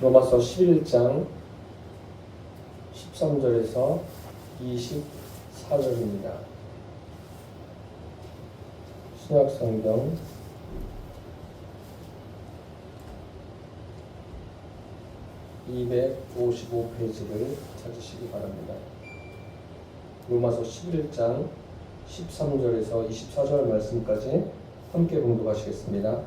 로마서 11장 13절에서 24절입니다. 신약성경 255페이지를 찾으시기 바랍니다. 로마서 11장 13절에서 24절 말씀까지 함께 공독하시겠습니다.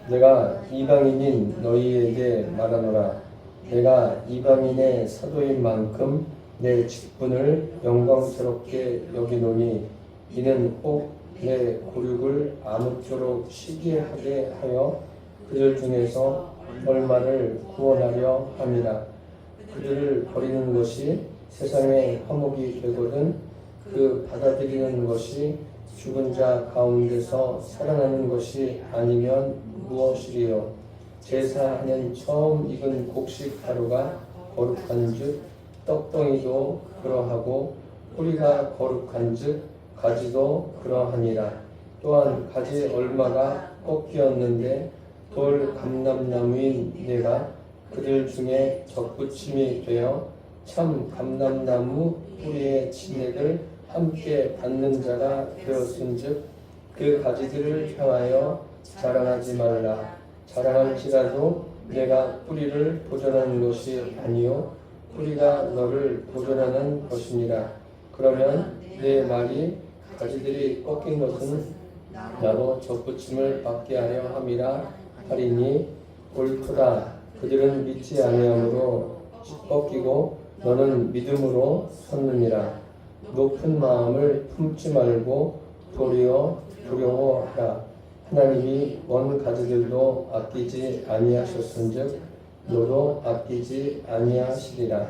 내가 이방인인 너희에게 말하노라. 내가 이방인의 사도인 만큼 내 직분을 영광스럽게 여기노니 이는 혹 내 고륙을 아무쪼록 시기하게 하여 그들 중에서 얼마를 구원하려 함이라. 그들을 버리는 것이 세상의 화목이 되거든 그 받아들이는 것이 죽은 자 가운데서 살아나는 것이 아니면 무엇이리요. 제사하는 처음 익은 곡식 가루가 거룩한즉 떡덩이도 그러하고 뿌리가 거룩한즉 가지도 그러하니라. 또한 가지 얼마가 꺾이었는데 돌 감람나무인 내가 그들 중에 적부침이 되어 참 감람나무 뿌리의 진액을 함께 받는 자가 되었은즉 그 가지들을 향하여 자랑하지 말라. 자랑할지라도 내가 뿌리를 보존하는 것이 아니요 뿌리가 너를 보존하는 것이니라. 그러면 내 말이 가지들이 꺾인 것은 나도 적부침을 받게 하려 함이라 하리니 옳도다. 그들은 믿지 아니함으로 꺾이고 너는 믿음으로 섰느니라. 높은 마음을 품지 말고 도리어 두려워하라. 하나님이 먼 가지들도 아끼지 아니하셨은즉 너도 아끼지 아니하시리라.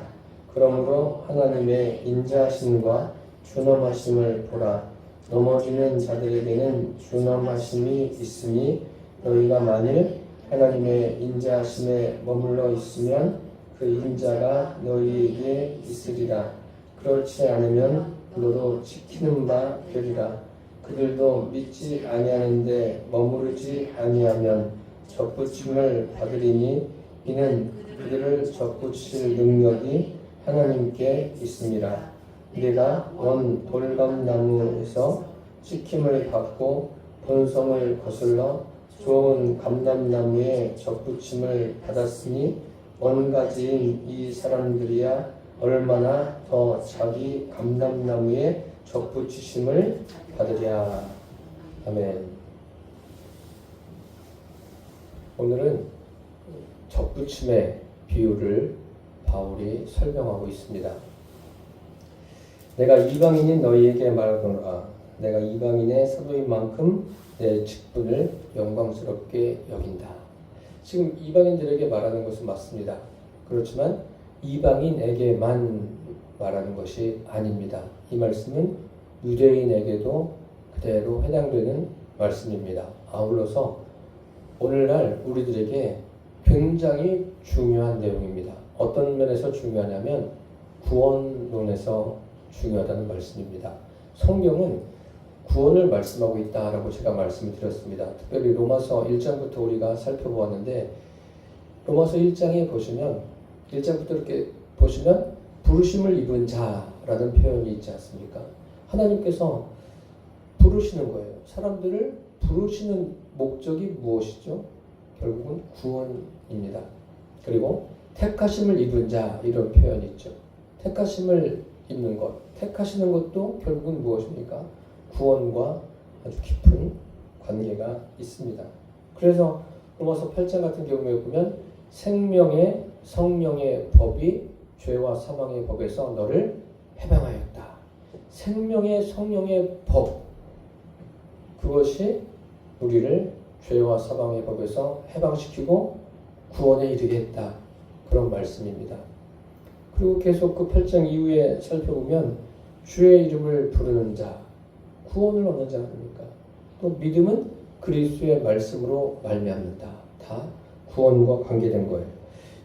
그러므로 하나님의 인자하심과 준엄하심을 보라. 넘어지는 자들에게는 준엄하심이 있으니 너희가 만일 하나님의 인자하심에 머물러 있으면 그 인자가 너희에게 있으리라. 그렇지 않으면 너도 지키는 바 되리라. 그들도 믿지 아니하는데 머무르지 아니하면 적부침을 받으리니 이는 그들을 적부칠 능력이 하나님께 있음이라. 내가 원 돌감나무에서 씻김을 받고 본성을 거슬러 좋은 감람나무에 적부침을 받았으니 원가지인 이 사람들이야 얼마나 더 자기 감람나무에 적부치심을 받으랴. 아멘. 오늘은 적부침의 비유를 바울이 설명하고 있습니다. 내가 이방인인 너희에게 말하노라. 내가 이방인의 사도인 만큼 내 직분을 영광스럽게 여긴다. 지금 이방인들에게 말하는 것은 맞습니다. 그렇지만 이방인에게만 말하는 것이 아닙니다. 이 말씀은 유대인에게도 그대로 해당되는 말씀입니다. 아울러서 오늘날 우리들에게 굉장히 중요한 내용입니다. 어떤 면에서 중요하냐면 구원론에서 중요하다는 말씀입니다. 성경은 구원을 말씀하고 있다라고 제가 말씀을 드렸습니다. 특별히 로마서 1장부터 우리가 살펴보았는데 로마서 1장에 보시면 1장부터 이렇게 보시면 부르심을 입은 자라는 표현이 있지 않습니까? 하나님께서 부르시는 거예요. 사람들을 부르시는 목적이 무엇이죠? 결국은 구원입니다. 그리고 택하심을 입은 자 이런 표현이 있죠. 택하심을 입는 것, 택하시는 것도 결국은 무엇입니까? 구원과 아주 깊은 관계가 있습니다. 그래서 로마서 8장 같은 경우에 보면 생명의 성령의 법이 죄와 사망의 법에서 너를 해방하였다. 생명의 성령의 법, 그것이 우리를 죄와 사망의 법에서 해방시키고 구원에 이르게 했다. 그런 말씀입니다. 그리고 계속 그 8장 이후에 살펴보면 주의 이름을 부르는 자, 구원을 얻는 자 아닙니까? 또 믿음은 그리스도의 말씀으로 말미암는다. 다 구원과 관계된 거예요.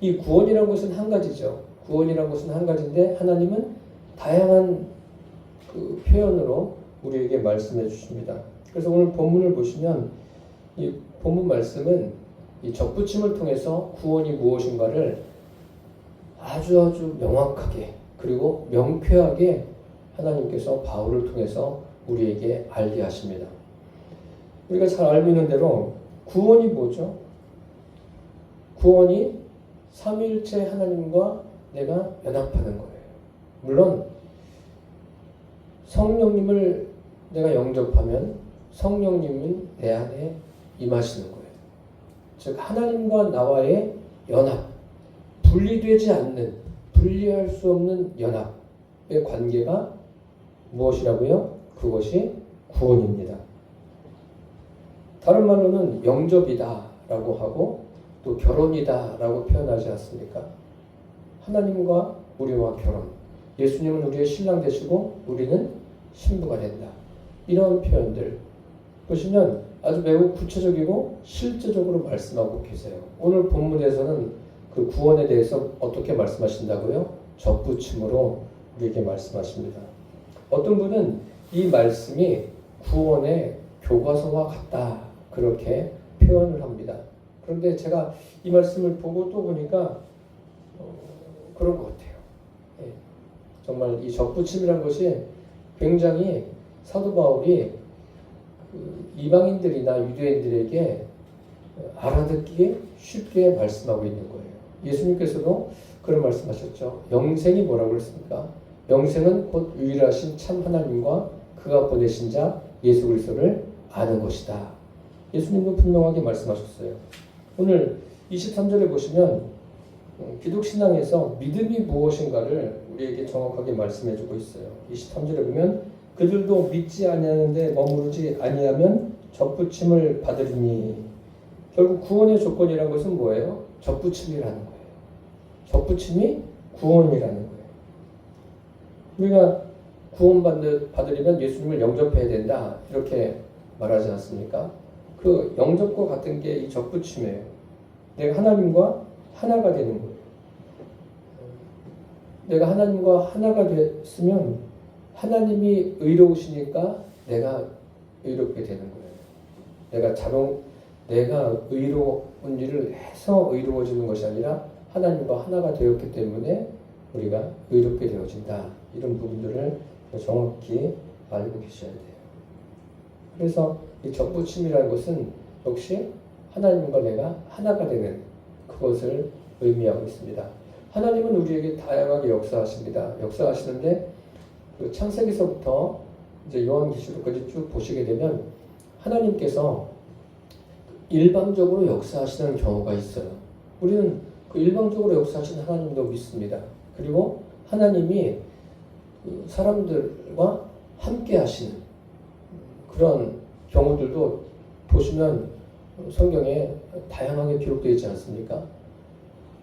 이 구원이라는 것은 한 가지죠. 구원이라는 것은 한 가지인데 하나님은 다양한 그 표현으로 우리에게 말씀해 주십니다. 그래서 오늘 본문을 보시면 이 본문 말씀은 이 접붙임을 통해서 구원이 무엇인가를 아주 명확하게 그리고 명쾌하게 하나님께서 바울을 통해서 우리에게 알게 하십니다. 우리가 잘 알고 있는 대로 구원이 뭐죠? 구원이 삼위일체 하나님과 내가 연합하는 거예요. 물론 성령님을 내가 영접하면 성령님은 내 안에 임하시는 거예요. 즉 하나님과 나와의 연합, 분리되지 않는, 분리할 수 없는 연합의 관계가 무엇이라고요? 그것이 구원입니다. 다른 말로는 영접이다라고 하고 또 결혼이다라고 표현하지 않습니까? 하나님과 우리와 결혼, 예수님은 우리의 신랑 되시고 우리는 신부가 된다. 이런 표현들 보시면 아주 매우 구체적이고 실제적으로 말씀하고 계세요. 오늘 본문에서는 그 구원에 대해서 어떻게 말씀하신다고요? 접붙임으로 우리에게 말씀하십니다. 어떤 분은 이 말씀이 구원의 교과서와 같다 그렇게 표현을 합니다. 그런데 제가 이 말씀을 보고 또 보니까 그런 것 같아요. 예. 정말 이 접붙임이란 것이 굉장히 사도 바울이 이방인들이나 유대인들에게 알아듣기에 쉽게 말씀하고 있는 거예요. 예수님께서도 그런 말씀하셨죠. 영생이 뭐라고 그랬습니까? 영생은 곧 유일하신 참 하나님과 그가 보내신 자 예수 그리스도를 아는 것이다. 예수님도 분명하게 말씀하셨어요. 오늘 23절에 보시면 기독신앙에서 믿음이 무엇인가를 우리에게 정확하게 말씀해주고 있어요. 23절에 보면 그들도 믿지 아니하는데 머무르지 아니하면 접붙임을 받으리니. 결국 구원의 조건이라는 것은 뭐예요? 접붙임이라는 거예요. 접붙임이 구원이라는 거예요. 우리가 구원받으려면 예수님을 영접해야 된다 이렇게 말하지 않습니까? 그 영접과 같은 게 이 접붙임이에요. 내가 하나님과 하나가 되는 거예요. 내가 하나님과 하나가 됐으면 하나님이 의로우시니까 내가 의롭게 되는 거예요. 내가 의로운 일을 해서 의로워지는 것이 아니라 하나님과 하나가 되었기 때문에 우리가 의롭게 되어진다. 이런 부분들을 정확히 알고 계셔야 돼요. 그래서 이 접붙임이라는 것은 역시 하나님과 내가 하나가 되는 그것을 의미하고 있습니다. 하나님은 우리에게 다양하게 역사하십니다. 역사하시는데 그 창세기서부터 이제 요한계시록까지 쭉 보시게 되면 하나님께서 일방적으로 역사하시는 경우가 있어요. 우리는 그 일방적으로 역사하시는 하나님도 믿습니다. 그리고 하나님이 사람들과 함께 하시는 그런 경우들도 보시면 성경에 다양하게 기록되어 있지 않습니까?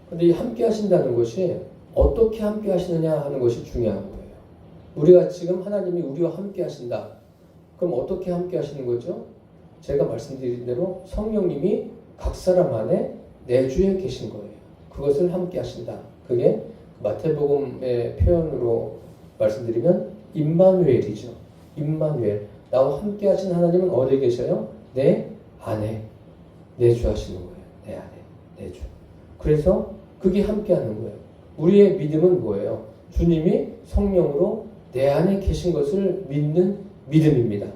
그런데 이 함께 하신다는 것이 어떻게 함께 하시느냐 하는 것이 중요한 거예요. 우리가 지금 하나님이 우리와 함께 하신다. 그럼 어떻게 함께 하시는 거죠? 제가 말씀드린 대로 성령님이 각 사람 안에 내주에 계신 거예요. 그것을 함께 하신다. 그게 마태복음의 표현으로 말씀드리면 임마누엘이죠. 임마누엘. 나와 함께 하신 하나님은 어디에 계셔요? 내 안에 내주하시는 거예요. 내 안에 내주. 그래서 그게 함께 하는 거예요. 우리의 믿음은 뭐예요? 주님이 성령으로 내 안에 계신 것을 믿는 믿음입니다.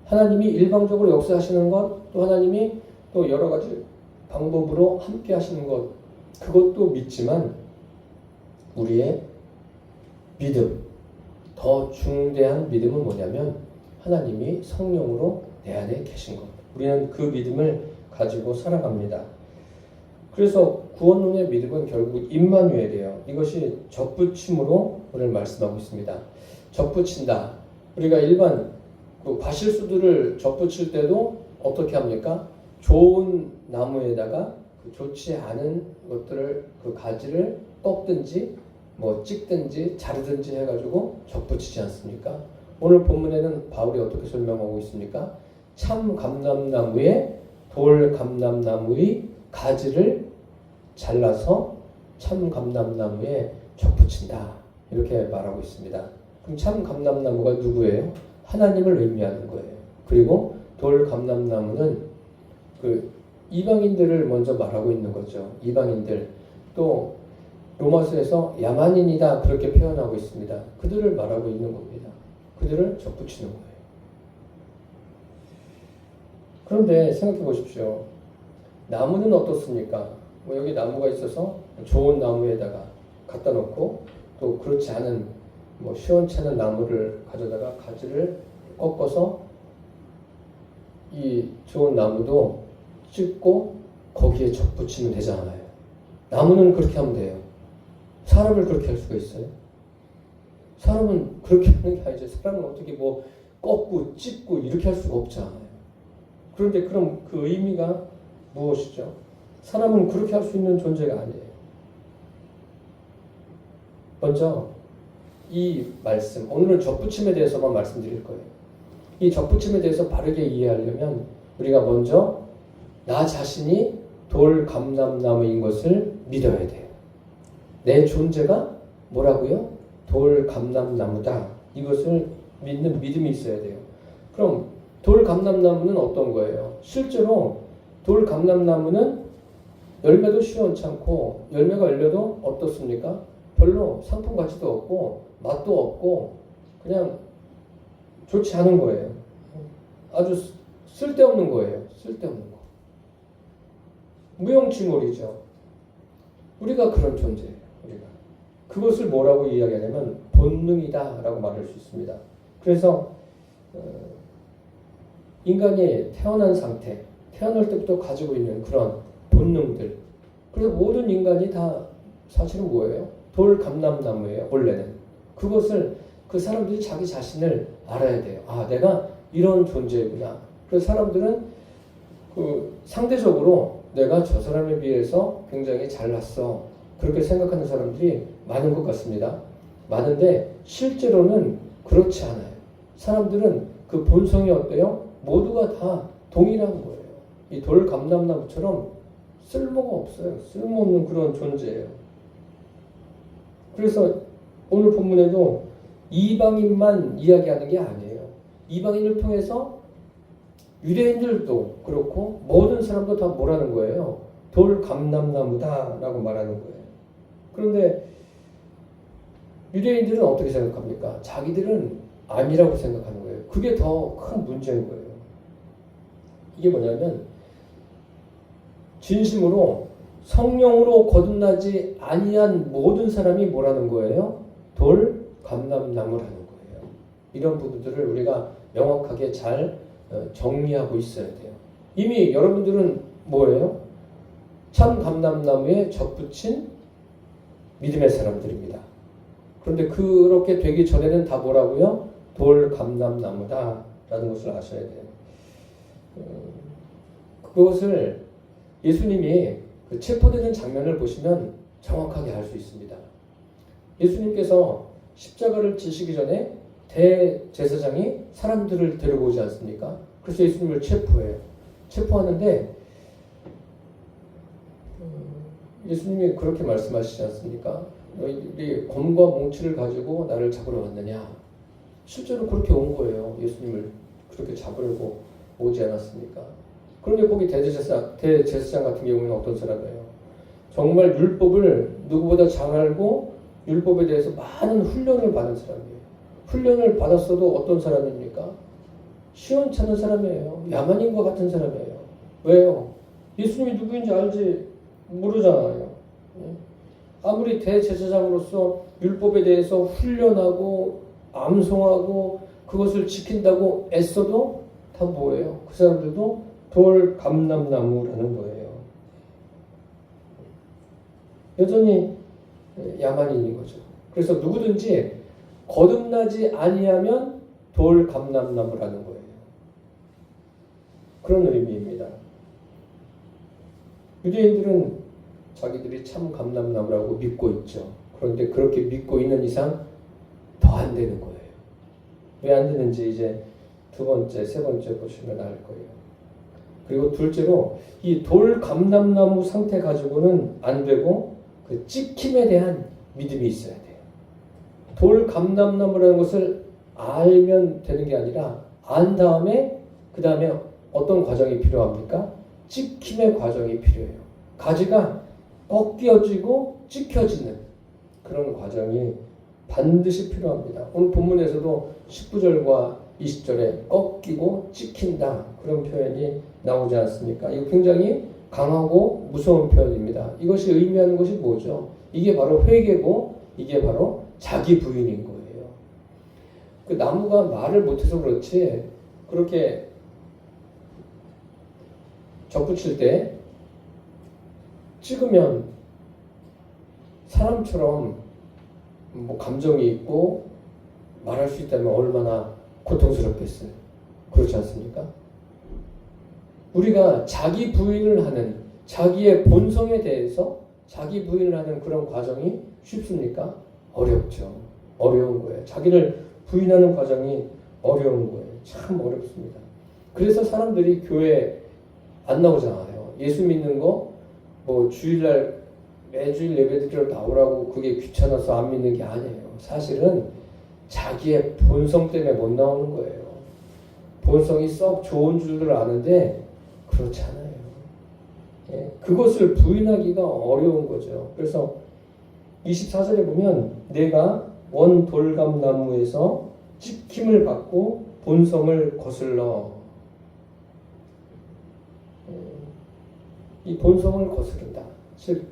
하나님이 일방적으로 역사하시는 것, 또 하나님이 또 여러 가지 방법으로 함께 하시는 것, 그것도 믿지만 우리의 믿음, 더 중대한 믿음은 뭐냐면 하나님이 성령으로 내 안에 계신 것. 우리는 그 믿음을 가지고 살아갑니다. 그래서 구원론의 믿음은 결국 임마누엘이에요. 이것이 접붙임으로 오늘 말씀하고 있습니다. 접붙인다. 우리가 일반 그 과실수들을 접붙일 때도 어떻게 합니까? 좋은 나무에다가 그 좋지 않은 것들을 그 가지를 꺾든지 뭐 찍든지 자르든지 해가지고 접붙이지 않습니까? 오늘 본문에는 바울이 어떻게 설명하고 있습니까? 참 감람나무에 돌 감람나무의 가지를 잘라서 참 감람나무에 접붙인다. 이렇게 말하고 있습니다. 그럼 참 감람나무가 누구예요? 하나님을 의미하는 거예요. 그리고 돌 감람나무는 그 이방인들을 먼저 말하고 있는 거죠. 이방인들. 또 로마서에서 야만인이다 그렇게 표현하고 있습니다. 그들을 말하고 있는 겁니다. 그들을 접붙이는 거예요. 그런데 생각해 보십시오. 나무는 어떻습니까? 뭐 여기 나무가 있어서 좋은 나무에다가 갖다 놓고 또 그렇지 않은 뭐 시원찮은 나무를 가져다가 가지를 꺾어서 이 좋은 나무도 찢고 거기에 접붙이면 되잖아요. 나무는 그렇게 하면 돼요. 사람을 그렇게 할 수가 있어요? 사람은 그렇게 하는 게 아니죠. 사람은 어떻게 뭐 꺾고 찢고 이렇게 할 수가 없잖아요. 그런데 그럼 그 의미가 무엇이죠? 사람은 그렇게 할 수 있는 존재가 아니에요. 먼저 이 말씀, 오늘은 접붙임에 대해서만 말씀드릴 거예요. 이 접붙임에 대해서 바르게 이해하려면 우리가 먼저 나 자신이 돌 감람나무인 것을 믿어야 돼요. 내 존재가 뭐라고요? 돌 감람나무다. 이것을 믿는 믿음이 있어야 돼요. 그럼 돌 감람나무는 어떤 거예요? 실제로 돌 감람나무는 열매도 시원찮고 열매가 열려도 어떻습니까? 별로 상품 가치도 없고 맛도 없고 그냥 좋지 않은 거예요. 아주 쓸데없는 거예요. 쓸데없는 거. 무용지물이죠. 우리가 그런 존재예요. 우리가. 그것을 뭐라고 이야기하냐면 본능이다 라고 말할 수 있습니다. 그래서 인간이 태어난 상태, 태어날 때부터 가지고 있는 그런 본능들. 그래서 모든 인간이 다 사실은 뭐예요? 돌 감람나무예요. 원래는. 그것을 그 사람들이 자기 자신을 알아야 돼요. 아, 내가 이런 존재구나. 그래서 사람들은 그 상대적으로 내가 저 사람에 비해서 굉장히 잘났어. 그렇게 생각하는 사람들이 많은 것 같습니다. 많은데 실제로는 그렇지 않아요. 사람들은 그 본성이 어때요? 모두가 다 동일한 거예요. 이 돌 감람나무처럼 쓸모가 없어요. 쓸모없는 그런 존재예요. 그래서 오늘 본문에도 이방인만 이야기하는 게 아니에요. 이방인을 통해서 유대인들도 그렇고 모든 사람도 다 뭐라는 거예요? 돌 감람나무다 라고 말하는 거예요. 그런데 유대인들은 어떻게 생각합니까? 자기들은 아니라고 생각하는 거예요. 그게 더 큰 문제인 거예요. 이게 뭐냐면 진심으로 성령으로 거듭나지 아니한 모든 사람이 뭐라는 거예요? 돌 감람나무라는 거예요. 이런 부분들을 우리가 명확하게 잘 정리하고 있어야 돼요. 이미 여러분들은 뭐예요? 참 감람나무에 접붙인 믿음의 사람들입니다. 그런데 그렇게 되기 전에는 다 뭐라고요? 돌 감람나무다 라는 것을 아셔야 돼요. 그것을 예수님이 그 체포되는 장면을 보시면 정확하게 알 수 있습니다. 예수님께서 십자가를 지시기 전에 대제사장이 사람들을 데려오지 않습니까? 그래서 예수님을 체포해요. 체포하는데 예수님이 그렇게 말씀하시지 않습니까? 너희들이 검과 몽치를 가지고 나를 잡으러 왔느냐? 실제로 그렇게 온 거예요. 예수님을 그렇게 잡으려고 오지 않았습니까? 그런데 거기 대제사장 같은 경우는 어떤 사람이에요? 정말 율법을 누구보다 잘 알고 율법에 대해서 많은 훈련을 받은 사람이에요. 훈련을 받았어도 어떤 사람입니까? 시원찮은 사람이에요. 야만인과 같은 사람이에요. 왜요? 예수님이 누구인지 알지 모르잖아요. 아무리 대제사장으로서 율법에 대해서 훈련하고 암송하고 그것을 지킨다고 애써도 다 뭐예요? 그 사람들도 돌 감람나무라는 거예요. 여전히 야만인인 거죠. 그래서 누구든지 거듭나지 아니하면 돌 감람나무라는 거예요. 그런 의미입니다. 유대인들은 자기들이 참 감람나무라고 믿고 있죠. 그런데 그렇게 믿고 있는 이상 더 안 되는 거예요. 왜 안 되는지 이제 두 번째, 세 번째 보시면 알 거예요. 그리고 둘째로 이 돌 감람나무 상태 가지고는 안 되고 그 찍힘에 대한 믿음이 있어야 돼요. 돌 감람나무라는 것을 알면 되는 게 아니라 안 다음에 그 다음에 어떤 과정이 필요합니까? 찍힘의 과정이 필요해요. 가지가 꺾여지고 찍혀지는 그런 과정이 반드시 필요합니다. 오늘 본문에서도 19절과 20절에 꺾이고 찍힌다 그런 표현이 나오지 않습니까? 이거 굉장히 강하고 무서운 표현입니다. 이것이 의미하는 것이 뭐죠? 이게 바로 회개고 이게 바로 자기 부인인 거예요. 그 나무가 말을 못해서 그렇지 그렇게 접붙일 때 찍으면 사람처럼 뭐 감정이 있고 말할 수 있다면 얼마나 고통스럽겠어요. 그렇지 않습니까? 우리가 자기 부인을 하는 자기의 본성에 대해서 자기 부인을 하는 그런 과정이 쉽습니까? 어렵죠. 어려운 거예요. 자기를 부인하는 과정이 어려운 거예요. 참 어렵습니다. 그래서 사람들이 교회 안 나오잖아요. 예수 믿는 거 뭐 주일날 매주일 예배드리러 나오라고 그게 귀찮아서 안 믿는 게 아니에요. 사실은 자기의 본성 때문에 못 나오는 거예요. 본성이 썩 좋은 줄을 아는데 그렇지 않아요. 예, 그것을 부인하기가 어려운 거죠. 그래서 24절에 보면 내가 원 돌감나무에서 찍힘을 받고 본성을 거슬러 이 본성을 거스른다. 즉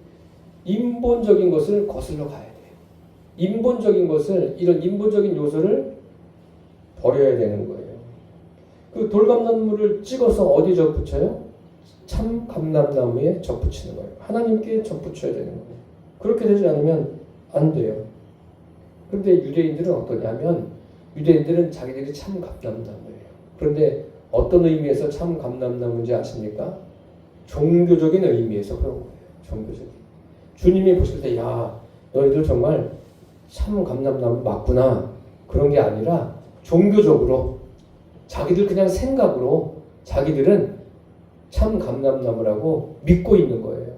인본적인 것을 거슬러 가야 돼요. 인본적인 것을 이런 인본적인 요소를 버려야 되는 거예요. 그 돌감나무를 찍어서 어디 접붙여요? 참 감람나무에 접붙이는 거예요. 하나님께 접붙여야 되는 거예요. 그렇게 되지 않으면 안 돼요. 그런데 유대인들은 어떠냐면 유대인들은 자기들이 참 감람나무예요. 그런데 어떤 의미에서 참 감람나무인지 아십니까? 종교적인 의미에서 그런 거예요. 종교적인. 주님이 보실 때 야 너희들 정말 참 감람나무 맞구나. 그런 게 아니라 종교적으로 자기들 그냥 생각으로 자기들은 참 감람나무라고 믿고 있는 거예요.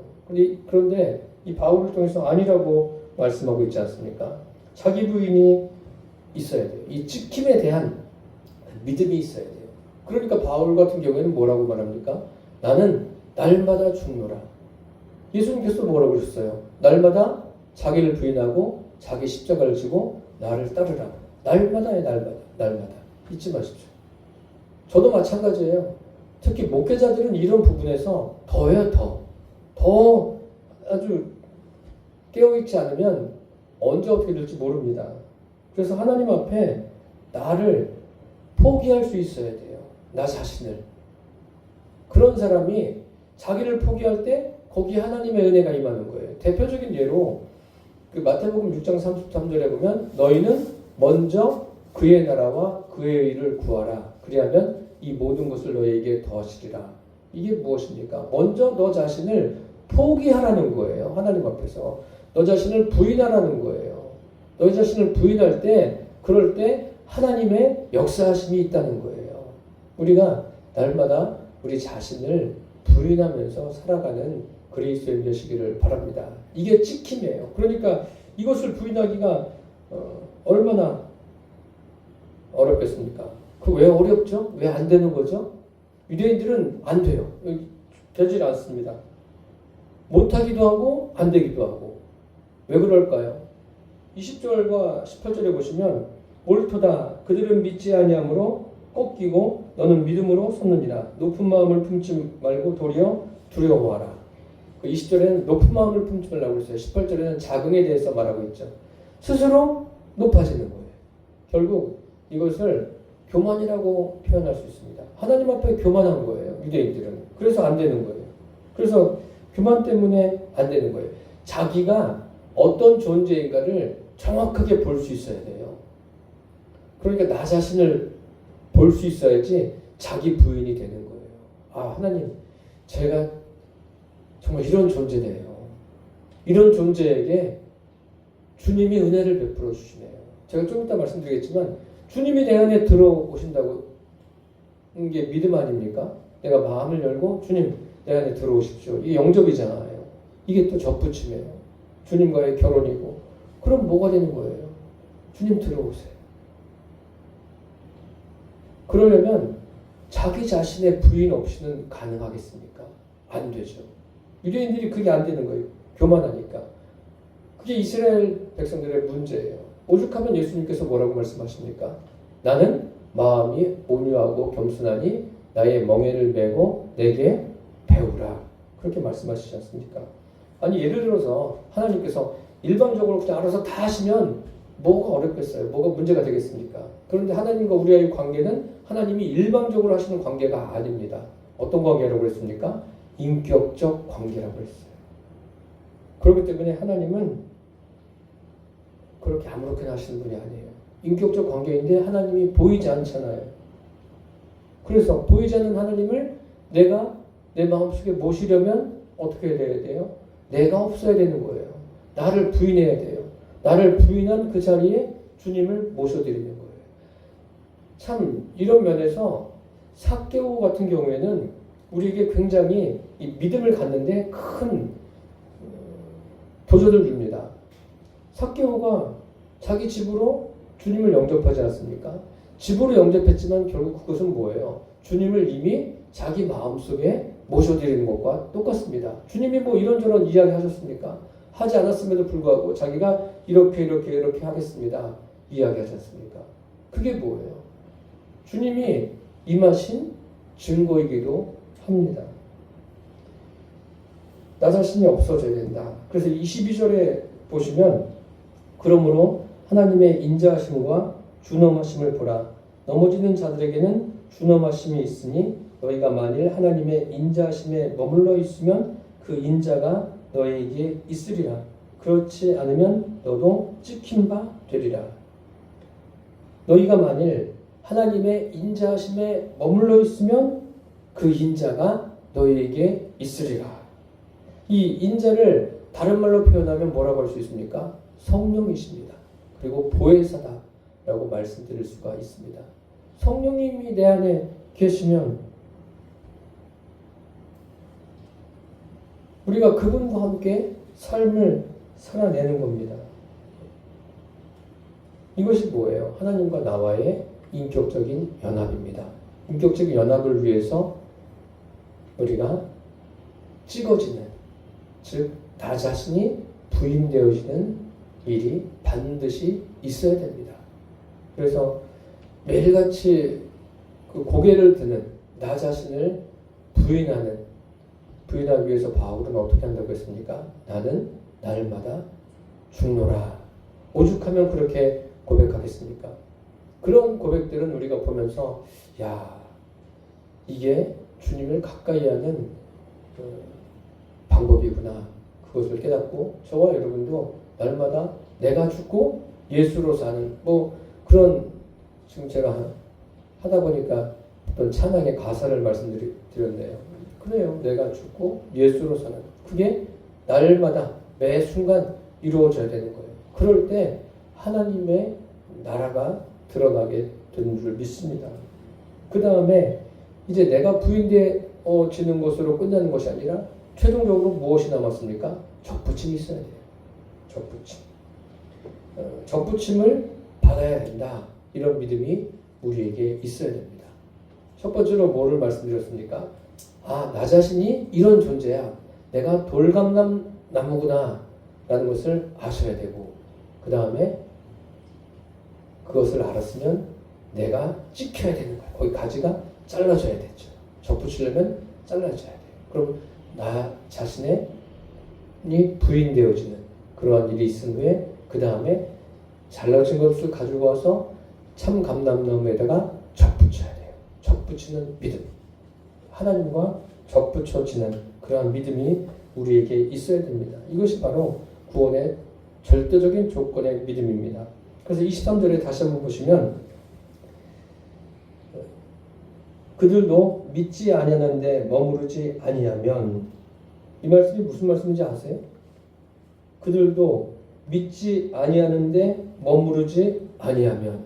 그런데 이 바울을 통해서 아니라고 말씀하고 있지 않습니까? 자기 부인이 있어야 돼요. 이 찍힘에 대한 믿음이 있어야 돼요. 그러니까 바울 같은 경우에는 뭐라고 말합니까? 나는 날마다 죽노라. 예수님께서 뭐라고 그러셨어요? 날마다 자기를 부인하고 자기 십자가를 지고 나를 따르라. 날마다의 날마다. 잊지 마십시오. 저도 마찬가지예요. 특히 목회자들은 이런 부분에서 더해요, 더 아주 깨어있지 않으면 언제 어떻게 될지 모릅니다. 그래서 하나님 앞에 나를 포기할 수 있어야 돼요. 나 자신을. 그런 사람이 자기를 포기할 때 거기에 하나님의 은혜가 임하는 거예요. 대표적인 예로 그 마태복음 6장 33절에 보면 너희는 먼저 그의 나라와 그의 의를 구하라. 그리하면 이 모든 것을 너희에게 더하시리라. 이게 무엇입니까? 먼저 너 자신을 포기하라는 거예요. 하나님 앞에서. 너 자신을 부인하라는 거예요. 너 자신을 부인할 때 그럴 때 하나님의 역사하심이 있다는 거예요. 우리가 날마다 우리 자신을 부인하면서 살아가는 그리스도인 되시기를 바랍니다. 이게 찍힘이에요. 그러니까 이것을 부인하기가 얼마나 어렵겠습니까? 그 왜 어렵죠? 왜 안 되는 거죠? 유대인들은 안 돼요. 되질 않습니다. 못하기도 하고 안 되기도 하고. 왜 그럴까요? 20절과 18절에 보시면 옳도다 그들은 믿지 아니하므로 꺾이고 너는 믿음으로 섰느니라. 높은 마음을 품지 말고 도리어 두려워하라. 그 20절에는 높은 마음을 품지 말라고 했어요. 18절에는 자긍에 대해서 말하고 있죠. 스스로 높아지는 거예요. 결국 이것을 교만이라고 표현할 수 있습니다. 하나님 앞에 교만한 거예요. 유대인들은. 그래서 안 되는 거예요. 그래서 교만 때문에 안 되는 거예요. 자기가 어떤 존재인가를 정확하게 볼 수 있어야 돼요. 그러니까 나 자신을 볼 수 있어야지 자기 부인이 되는 거예요. 아, 하나님, 제가 정말 이런 존재네요. 이런 존재에게 주님이 은혜를 베풀어 주시네요. 제가 좀 이따 말씀드리겠지만 주님이 내 안에 들어오신다고 이게 믿음 아닙니까? 내가 마음을 열고 주님 내 안에 들어오십시오. 이게 영접이잖아요. 이게 또 접붙임이에요. 주님과의 결혼이고. 그럼 뭐가 되는 거예요? 주님 들어오세요. 그러려면 자기 자신의 부인 없이는 가능하겠습니까? 안 되죠. 유대인들이 그게 안 되는 거예요. 교만하니까. 그게 이스라엘 백성들의 문제예요. 오죽하면 예수님께서 뭐라고 말씀하십니까? 나는 마음이 온유하고 겸손하니 나의 멍에를 메고 내게 배우라. 그렇게 말씀하시지 않습니까? 아니 예를 들어서 하나님께서 일방적으로 그냥 알아서 다 하시면 뭐가 어렵겠어요? 뭐가 문제가 되겠습니까? 그런데 하나님과 우리의 관계는 하나님이 일방적으로 하시는 관계가 아닙니다. 어떤 관계라고 그랬습니까? 인격적 관계라고 했어요. 그렇기 때문에 하나님은 그렇게 아무렇게나 하시는 분이 아니에요. 인격적 관계인데 하나님이 보이지 않잖아요. 그래서 보이지 않는 하나님을 내가 내 마음속에 모시려면 어떻게 해야 돼요? 내가 없어야 되는 거예요. 나를 부인해야 돼요. 나를 부인한 그 자리에 주님을 모셔드리는 거예요. 참 이런 면에서 삭개오 같은 경우에는 우리에게 굉장히 이 믿음을 갖는데 큰 도전을 줍니다. 삭개오가 자기 집으로 주님을 영접하지 않습니까? 집으로 영접했지만 결국 그것은 뭐예요? 주님을 이미 자기 마음속에 모셔드리는 것과 똑같습니다. 주님이 뭐 이런저런 이야기 하셨습니까? 하지 않았음에도 불구하고 자기가 이렇게 하겠습니다. 이야기하지 않습니까? 그게 뭐예요? 주님이 임하신 증거이기도 합니다. 나 자신이 없어져야 된다. 그래서 22절에 보시면 그러므로 하나님의 인자하심과 준엄하심을 보라. 넘어지는 자들에게는 준엄하심이 있으니 너희가 만일 하나님의 인자하심에 머물러 있으면 그 인자가 너희에게 있으리라. 그렇지 않으면 너도 찍힌 바 되리라. 너희가 만일 하나님의 인자하심에 머물러 있으면 그 인자가 너희에게 있으리라. 이 인자를 다른 말로 표현하면 뭐라고 할 수 있습니까? 성령이십니다. 그리고 보혜사다라고 말씀드릴 수가 있습니다. 성령님이 내 안에 계시면 우리가 그분과 함께 삶을 살아내는 겁니다. 이것이 뭐예요? 하나님과 나와의 인격적인 연합입니다. 인격적인 연합을 위해서 우리가 찍어지는, 즉 나 자신이 부인되어지는 일이 반드시 있어야 됩니다. 그래서 매일같이 그 고개를 드는 나 자신을 부인하기 위해서 바울은 어떻게 한다고 했습니까? 나는 날마다 죽노라. 오죽하면 그렇게 고백하겠습니까? 그런 고백들은 우리가 보면서 야, 이게 주님을 가까이 하는 방법이구나. 그것을 깨닫고 저와 여러분도 날마다 내가 죽고 예수로 사는 뭐 그런 지금 제가 하다 보니까 어떤 찬양의 가사를 말씀드렸네요. 그래요. 내가 죽고 예수로 사는 그게 날마다 매 순간 이루어져야 되는 거예요. 그럴 때 하나님의 나라가 드러나게 되는 줄 믿습니다. 그 다음에 이제 내가 부인되어지는 것으로 끝나는 것이 아니라 최종적으로 무엇이 남았습니까? 적부침이 있어야 돼요. 적부침. 적부침을 받아야 된다. 이런 믿음이 우리에게 있어야 됩니다. 첫 번째로 뭐를 말씀드렸습니까? 아, 나 자신이 이런 존재야. 내가 돌감람 나무구나. 라는 것을 아셔야 되고 그 다음에 그것을 알았으면 내가 찍혀야 되는 거야. 거기 가지가 잘라져야 되죠. 접붙이려면 잘라져야 돼요. 그럼 나 자신이 부인되어지는 그러한 일이 있은 후에 그 다음에 잘라진 것을 가지고 와서 참 감람나무에다가 접붙여야 돼요. 접붙이는 믿음. 하나님과 접붙여지는 그러한 믿음이 우리에게 있어야 됩니다. 이것이 바로 구원의 절대적인 조건의 믿음입니다. 그래서 23절에 다시 한번 보시면 그들도 믿지 아니하는데 머무르지 아니하면 이 말씀이 무슨 말씀인지 아세요? 그들도 믿지 아니하는데 머무르지 아니하면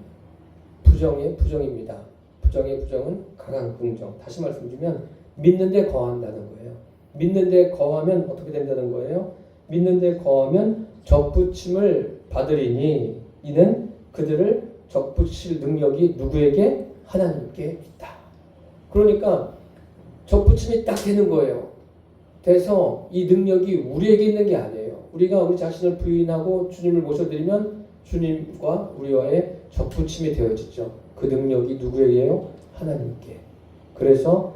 부정의 부정입니다. 부정의 부정은 강한 긍정. 다시 말씀드리면 믿는데 거한다는 거예요. 믿는데 거하면 어떻게 된다는 거예요? 믿는데 거하면 접붙임을 받으리니 이는 그들을 접붙일 능력이 누구에게? 하나님께 있다. 그러니까 접붙임이 딱 되는 거예요. 돼서 이 능력이 우리에게 있는 게 아니에요. 우리가 우리 자신을 부인하고 주님을 모셔드리면 주님과 우리와의 접붙임이 되어지죠. 그 능력이 누구에게요? 하나님께. 그래서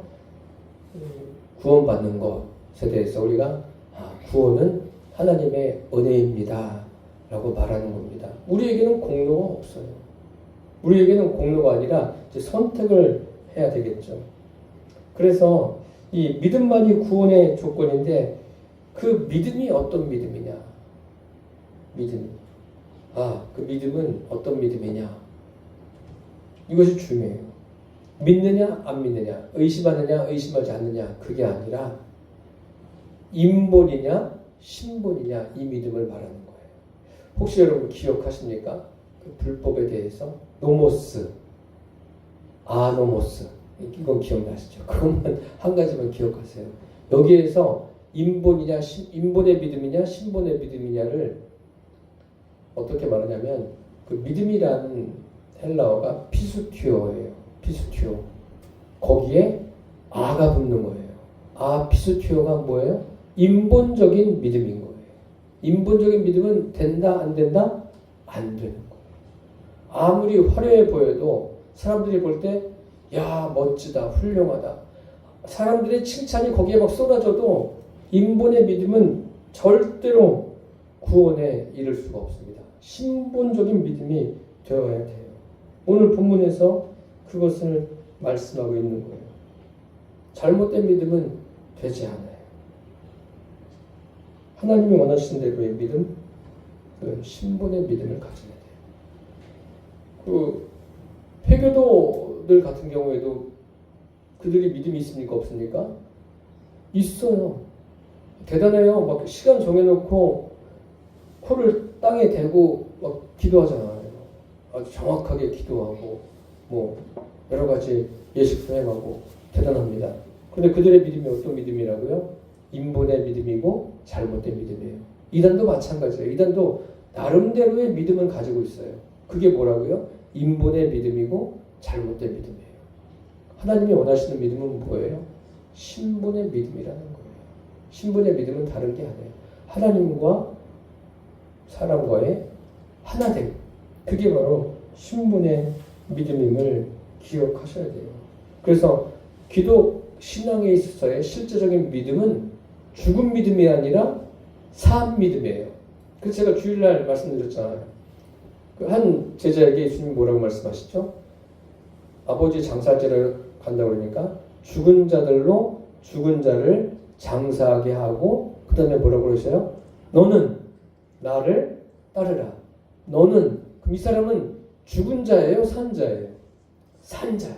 구원받는 것에 대해서 우리가 구원은 하나님의 은혜입니다 라고 말하는 겁니다. 우리에게는 공로가 없어요. 우리에게는 공로가 아니라 이제 선택을 해야 되겠죠. 그래서 이 믿음만이 구원의 조건인데 그 믿음이 어떤 믿음이냐? 믿음. 그 믿음은 어떤 믿음이냐? 이것이 중요해요. 믿느냐 안 믿느냐, 의심하느냐 의심하지 않느냐, 그게 아니라 인본이냐 신본이냐, 이 믿음을 말하는 거예요. 혹시 여러분 기억하십니까? 그 불법에 대해서 노모스, 아노모스, 이건 기억나시죠? 그것만 한 가지만 기억하세요. 여기에서 인본의 믿음이냐 신본의 믿음이냐를 어떻게 말하냐면 그 믿음이라는 헬라어가 피스튜어예요. 피스튜어. 거기에 아가 붙는 거예요. 피스튜어가 뭐예요? 인본적인 믿음인 거예요. 인본적인 믿음은 된다 안 된다? 안 되는 거예요. 아무리 화려해 보여도 사람들이 볼 때 야 멋지다 훌륭하다, 사람들의 칭찬이 거기에 막 쏟아져도 인본의 믿음은 절대로 구원에 이를 수가 없습니다. 신본적인 믿음이 되어야 돼요. 오늘 본문에서 그것을 말씀하고 있는 거예요. 잘못된 믿음은 되지 않아요. 하나님이 원하시는 대로의 믿음, 그 신본의 믿음을 가져야 돼요. 그 회교도들 같은 경우에도 그들이 믿음이 있습니까? 없습니까? 있어요. 대단해요. 막 시간 정해놓고 코를 땅에 대고 막 기도하잖아요. 아주 정확하게 기도하고 뭐 여러 가지 예식도 행하고 대단합니다. 그런데 그들의 믿음이 어떤 믿음이라고요? 인본의 믿음이고 잘못된 믿음이에요. 이단도 마찬가지예요. 이단도 나름대로의 믿음은 가지고 있어요. 그게 뭐라고요? 인본의 믿음이고 잘못된 믿음이에요. 하나님이 원하시는 믿음은 뭐예요? 신본의 믿음이라는 거예요. 신본의 믿음은 다른 게 아니에요. 하나님과 사람과의 하나됨. 그게 바로 신본의 믿음임을 기억하셔야 돼요. 그래서 기독 신앙에 있어서의 실제적인 믿음은 죽은 믿음이 아니라 산 믿음이에요. 그래서 제가 주일날 말씀드렸잖아요. 그 한 제자에게 예수님이 뭐라고 말씀하시죠? 아버지 장사지를 간다고 그러니까 죽은 자들로 죽은 자를 장사하게 하고 그 다음에 뭐라고 그러셔요? 너는 나를 따르라. 너는, 그럼 이 사람은 죽은 자예요? 산 자예요? 산 자예요.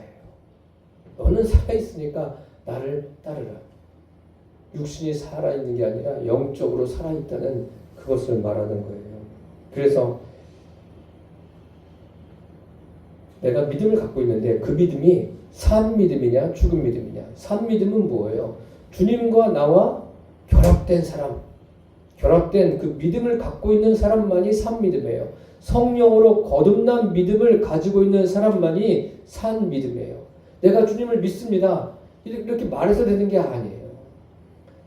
너는 살아있으니까 나를 따르라. 육신이 살아있는 게 아니라 영적으로 살아있다는 그것을 말하는 거예요. 그래서 내가 믿음을 갖고 있는데 그 믿음이 산 믿음이냐 죽은 믿음이냐. 산 믿음은 뭐예요? 주님과 나와 결합된 사람, 결합된 그 믿음을 갖고 있는 사람만이 산 믿음이에요. 성령으로 거듭난 믿음을 가지고 있는 사람만이 산 믿음이에요. 내가 주님을 믿습니다. 이렇게 말해서 되는 게 아니에요.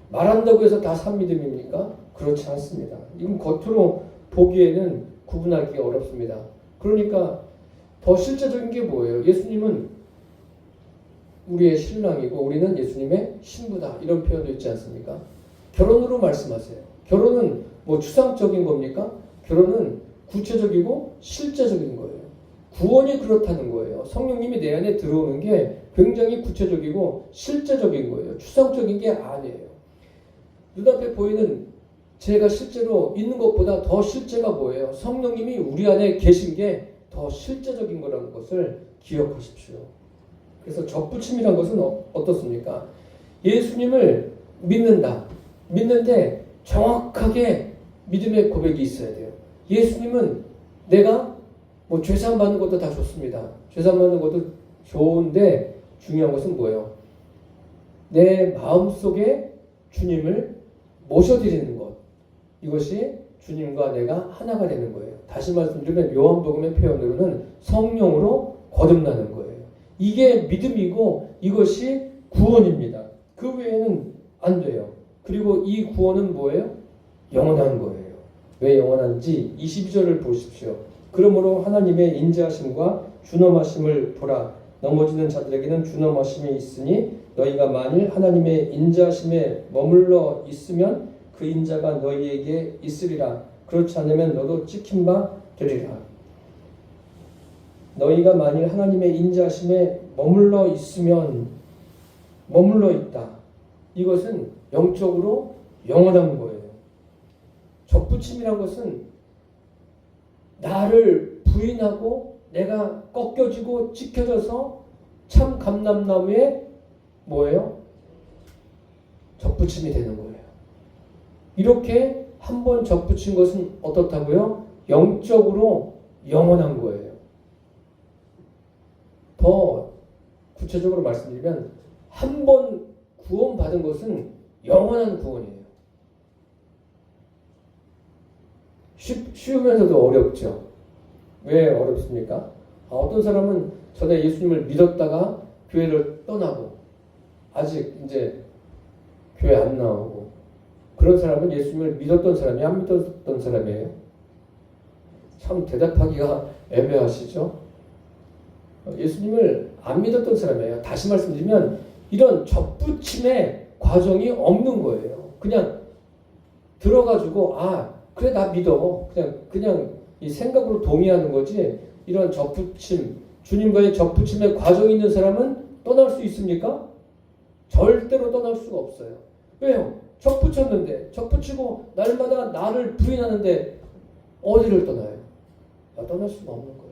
말한다고 해서 다 산 믿음입니까? 그렇지 않습니다. 이건 겉으로 보기에는 구분하기가 어렵습니다. 그러니까 더 실제적인 게 뭐예요? 예수님은 우리의 신랑이고 우리는 예수님의 신부다. 이런 표현도 있지 않습니까? 결혼으로 말씀하세요. 결혼은 뭐 추상적인 겁니까? 결혼은 구체적이고 실제적인 거예요. 구원이 그렇다는 거예요. 성령님이 내 안에 들어오는 게 굉장히 구체적이고 실제적인 거예요. 추상적인 게 아니에요. 눈앞에 보이는 제가 실제로 있는 것보다 더 실제가 뭐예요? 성령님이 우리 안에 계신 게 더 실제적인 거라는 것을 기억하십시오. 그래서 접붙임이란 것은 어떻습니까? 예수님을 믿는다. 믿는데 정확하게 믿음의 고백이 있어야 돼요. 예수님은 내가 뭐 죄사함 받는 것도 다 좋습니다. 죄사함 받는 것도 좋은데 중요한 것은 뭐예요? 내 마음속에 주님을 모셔드리는 것. 이것이 주님과 내가 하나가 되는 거예요. 다시 말씀드리면 요한복음의 표현으로는 성령으로 거듭나는 거예요. 이게 믿음이고 이것이 구원입니다. 그 외에는 안 돼요. 그리고 이 구원은 뭐예요? 영원한 거예요. 왜 영원한지 22절을 보십시오. 그러므로 하나님의 인자하심과 준엄하심을 보라. 넘어지는 자들에게는 준엄하심이 있으니 너희가 만일 하나님의 인자하심에 머물러 있으면 그 인자가 너희에게 있으리라. 그렇지 않으면 너도 찍힌 바 되리라. 너희가 만일 하나님의 인자하심에 머물러 있으면, 머물러 있다. 이것은 영적으로 영원한 거예요. 접붙임이란 것은 나를 부인하고 내가 꺾여지고 찢겨져서 참 감람나무에 뭐예요? 접붙임이 되는 거예요. 이렇게 한번 접붙인 것은 어떻다고요? 영적으로 영원한 거예요. 더 구체적으로 말씀드리면 한 번 구원받은 것은 영원한 구원이에요. 쉬우면서도 어렵죠. 왜 어렵습니까? 어떤 사람은 전에 예수님을 믿었다가 교회를 떠나고 아직 이제 교회 안 나오고, 그런 사람은 예수님을 믿었던 사람이 안 믿었던 사람이에요. 참 대답하기가 애매하시죠? 예수님을 안 믿었던 사람이에요. 다시 말씀드리면 이런 접붙임의 과정이 없는 거예요. 그냥 들어가지고 그래 나 믿어. 그냥 이 생각으로 동의하는 거지. 이런 접붙임, 주님과의 접붙임의 과정이 있는 사람은 떠날 수 있습니까? 절대로 떠날 수가 없어요. 왜요? 접붙였는데, 접붙이고 날마다 나를 부인하는데 어디를 떠나요? 떠날 수가 없는 거예요.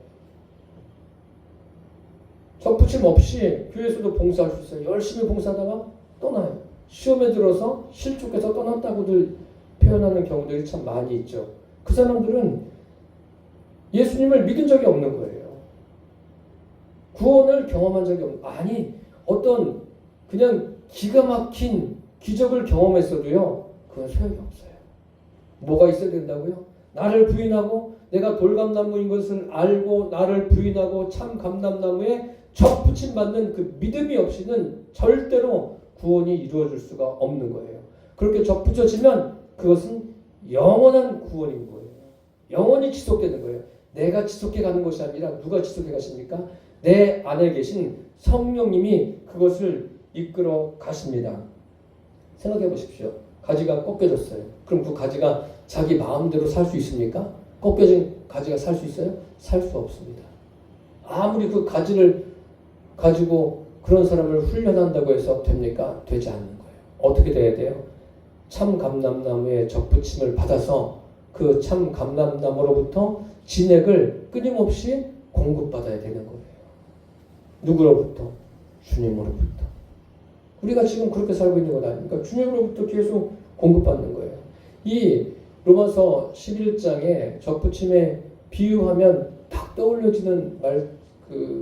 접붙임 없이 교회에서도 봉사할 수 있어요. 열심히 봉사하다가 떠나요. 시험에 들어서 실족해서 떠났다고들 표현하는 경우들이 참 많이 있죠. 그 사람들은 예수님을 믿은 적이 없는 거예요. 구원을 경험한 적이 없는, 어떤 그냥 기가 막힌 기적을 경험했어도요, 그건 소용이 없어요. 뭐가 있어야 된다고요? 나를 부인하고 내가 돌감나무인 것을 알고 나를 부인하고 참 감람나무에 접붙임 받는 그 믿음이 없이는 절대로 구원이 이루어질 수가 없는 거예요. 그렇게 접붙여지면 그것은 영원한 구원인 거예요. 영원히 지속되는 거예요. 내가 지속해 가는 것이 아니라 누가 지속해 가십니까? 내 안에 계신 성령님이 그것을 이끌어 가십니다. 생각해 보십시오. 가지가 꺾여졌어요. 그럼 그 가지가 자기 마음대로 살 수 있습니까? 꺾여진 가지가 살 수 있어요? 살 수 없습니다. 아무리 그 가지를 가지고 그런 사람을 훈련한다고 해서 됩니까? 되지 않는 거예요. 어떻게 돼야 돼요? 참 감람나무의 접붙임을 받아서 그 참 감람나무로부터 진액을 끊임없이 공급받아야 되는 거예요. 누구로부터? 주님으로부터. 우리가 지금 그렇게 살고 있는 것 아닙니까? 주님으로부터 계속 공급받는 거예요. 이 로마서 11장에 접붙임에 비유하면 딱 떠올려지는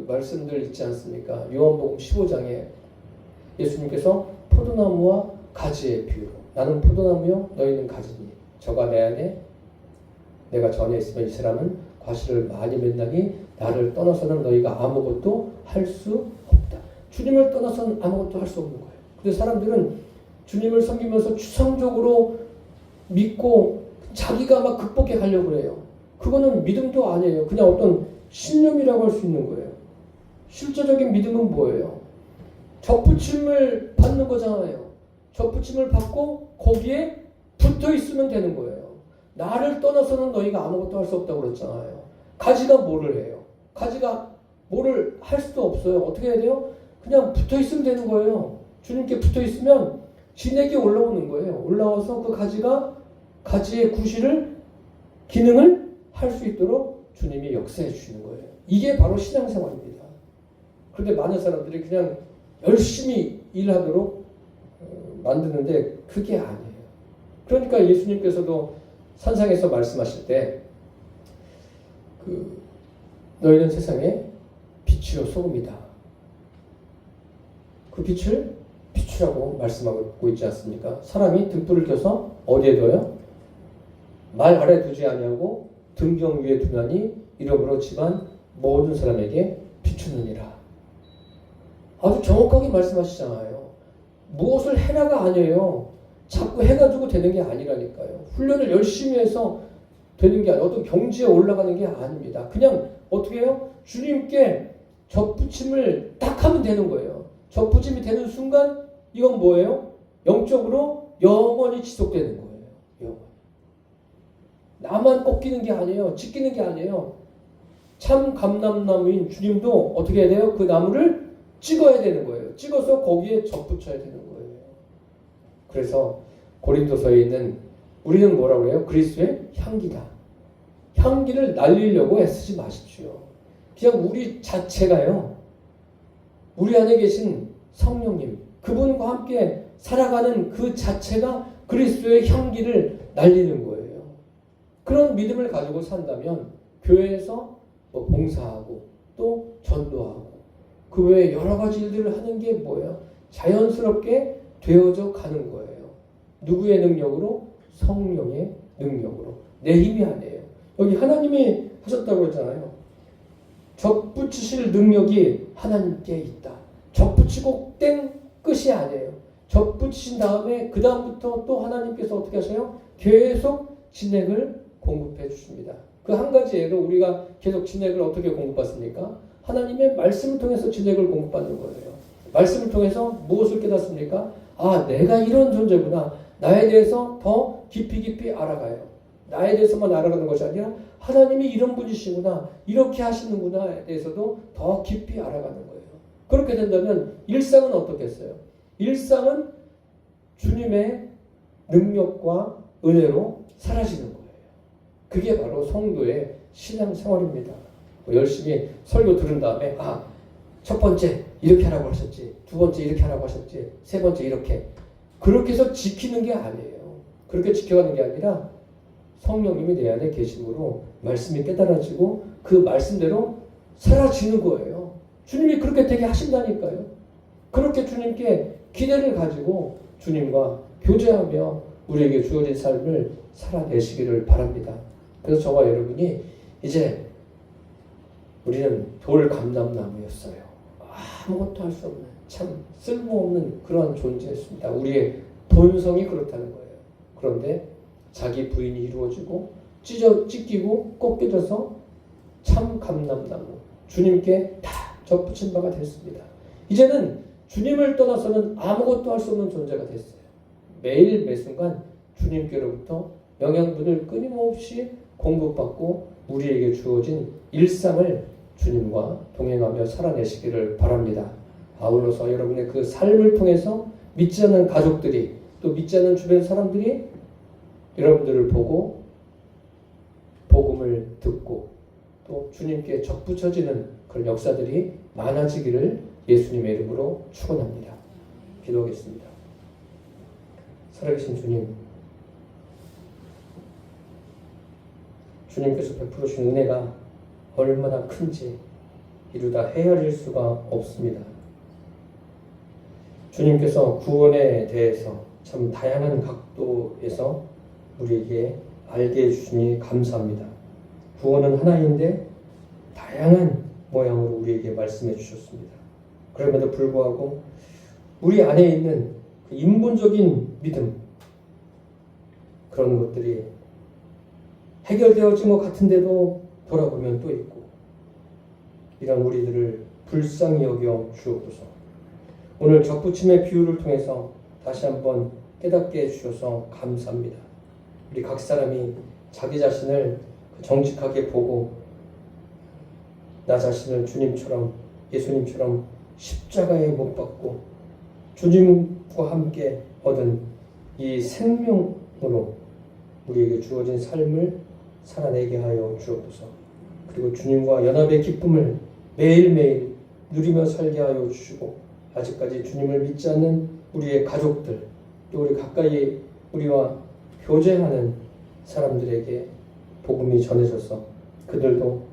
말씀들 있지 않습니까? 요한복음 15장에 예수님께서 포도나무와 가지의 비유로, 나는 포도나무요 너희는 가지니 저가 내 안에 내가 전에 있으면 이 사람은 과실을 많이 맺나니 나를 떠나서는 너희가 아무것도 할 수 없다. 주님을 떠나서는 아무것도 할 수 없는 거예요. 근데 사람들은 주님을 섬기면서 추상적으로 믿고 자기가 막 극복해 가려고 해요. 그거는 믿음도 아니에요. 그냥 어떤 신념이라고 할 수 있는 거예요. 실제적인 믿음은 뭐예요? 접붙임을 받는 거잖아요. 접붙임을 받고 거기에 붙어 있으면 되는 거예요. 나를 떠나서는 너희가 아무것도 할 수 없다고 그랬잖아요. 가지가 뭐를 해요? 가지가 뭐를 할 수도 없어요. 어떻게 해야 돼요? 그냥 붙어 있으면 되는 거예요. 주님께 붙어 있으면 진액이 올라오는 거예요. 올라와서 그 가지의 구실을, 기능을 할 수 있도록 주님이 역사해 주시는 거예요. 이게 바로 신앙생활입니다. 그런데 많은 사람들이 그냥 열심히 일하도록 만드는데 그게 아니에요. 그러니까 예수님께서도 산상에서 말씀하실 때 너희는 세상의 빛이요 소금이다. 그 빛을 비추라고 말씀하고 있지 않습니까? 사람이 등불을 켜서 어디에 둬요? 말 아래 두지 아니하고 등경 위에 두나니 이러므로 집안 모든 사람에게 비추느니라. 아주 정확하게 말씀하시잖아요. 무엇을 해라가 아니에요. 자꾸 해가지고 되는 게 아니라니까요. 훈련을 열심히 해서 되는 게 아니라 어떤 경지에 올라가는 게 아닙니다. 그냥 어떻게 해요? 주님께 접붙임을 딱 하면 되는 거예요. 접붙임이 되는 순간 이건 뭐예요? 영적으로 영원히 지속되는 거예요. 영원히. 나만 꺾이는 게 아니에요. 지키는 게 아니에요. 참 감람나무인 주님도 어떻게 해야 돼요? 그 나무를 찍어야 되는 거예요. 찍어서 거기에 접붙여야 되는 거예요. 그래서 고린도서에 있는 우리는 뭐라고 해요? 그리스도의 향기다. 향기를 날리려고 애쓰지 마십시오. 그냥 우리 자체가요. 우리 안에 계신 성령님, 그분과 함께 살아가는 그 자체가 그리스도의 향기를 날리는 거예요. 그런 믿음을 가지고 산다면 교회에서 뭐 봉사하고 또 전도하고 그 외에 여러 가지 일들을 하는 게 뭐예요? 자연스럽게 되어져 가는 거예요. 누구의 능력으로? 성령의 능력으로. 내 힘이 아니에요. 여기 하나님이 하셨다고 그러잖아요. 접붙이실 능력이 하나님께 있다. 접붙이고 땡 끝이 아니에요. 접붙이신 다음에 그 다음부터 또 하나님께서 어떻게 하셔요? 계속 진액을 공급해 주십니다. 그 한 가지 예로 우리가 계속 진액을 어떻게 공급받습니까? 하나님의 말씀을 통해서 진액을 공급받는 거예요. 말씀을 통해서 무엇을 깨닫습니까? 아, 내가 이런 존재구나. 나에 대해서 더 깊이 알아가요. 나에 대해서만 알아가는 것이 아니라 하나님이 이런 분이시구나, 이렇게 하시는구나에 대해서도 더 깊이 알아가는 거예요. 그렇게 된다면 일상은 어떻겠어요? 일상은 주님의 능력과 은혜로 사라지는 거예요. 그게 바로 성도의 신앙생활입니다. 열심히 설교 들은 다음에 첫 번째 이렇게 하라고 하셨지, 두 번째 이렇게 하라고 하셨지, 세 번째 이렇게, 그렇게 해서 지키는 게 아니에요. 그렇게 지켜가는 게 아니라 성령님이 내 안에 계심으로 말씀이 깨달아지고 그 말씀대로 사라지는 거예요. 주님이 그렇게 되게 하신다니까요. 그렇게 주님께 기대를 가지고 주님과 교제하며 우리에게 주어진 삶을 살아내시기를 바랍니다. 그래서 저와 여러분이 이제 우리는 돌 감람나무였어요. 아무것도 할 수 없는 참 쓸모없는 그런 존재였습니다. 우리의 본성이 그렇다는 거예요. 그런데 자기 부인이 이루어지고 찢기고 꺾여져서 참 감람나무 주님께 다 접붙인 바가 됐습니다. 이제는 주님을 떠나서는 아무것도 할 수 없는 존재가 됐어요. 매일 매순간 주님께로부터 영양분을 끊임없이 공급받고 우리에게 주어진 일상을 주님과 동행하며 살아내시기를 바랍니다. 아울러서 여러분의 그 삶을 통해서 믿지 않는 가족들이 또 믿지 않는 주변 사람들이 여러분들을 보고 복음을 듣고 또 주님께 접붙여지는 그런 역사들이 많아지기를 예수님의 이름으로 축원합니다. 기도하겠습니다. 살아계신 주님, 주님께서 베풀어 주신 은혜가 얼마나 큰지 이루다 헤아릴 수가 없습니다. 주님께서 구원에 대해서 참 다양한 각도에서 우리에게 알게 해주시니 감사합니다. 구원은 하나인데 다양한 모양으로 우리에게 말씀해 주셨습니다. 그럼에도 불구하고 우리 안에 있는 그 인본적인 믿음, 그런 것들이 해결되어진 것 같은데도 돌아보면 또 있고, 이런 우리들을 불쌍히 여겨 주옵소서. 오늘 접붙임의 비유를 통해서 다시 한번 깨닫게 해주셔서 감사합니다. 우리 각 사람이 자기 자신을 정직하게 보고 나 자신을 주님처럼, 예수님처럼 십자가에 못 박고 주님과 함께 얻은 이 생명으로 우리에게 주어진 삶을 살아내게 하여 주옵소서. 그리고 주님과 연합의 기쁨을 매일매일 누리며 살게 하여 주시고, 아직까지 주님을 믿지 않는 우리의 가족들, 또 우리 가까이 우리와 교제하는 사람들에게 복음이 전해져서 그들도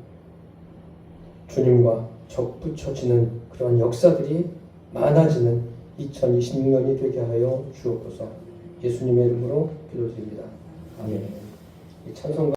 주님과 접붙여지는 그런 역사들이 많아지는 2026년이 되게 하여 주옵소서. 예수님의 이름으로 기도드립니다. 아멘. 이 찬송가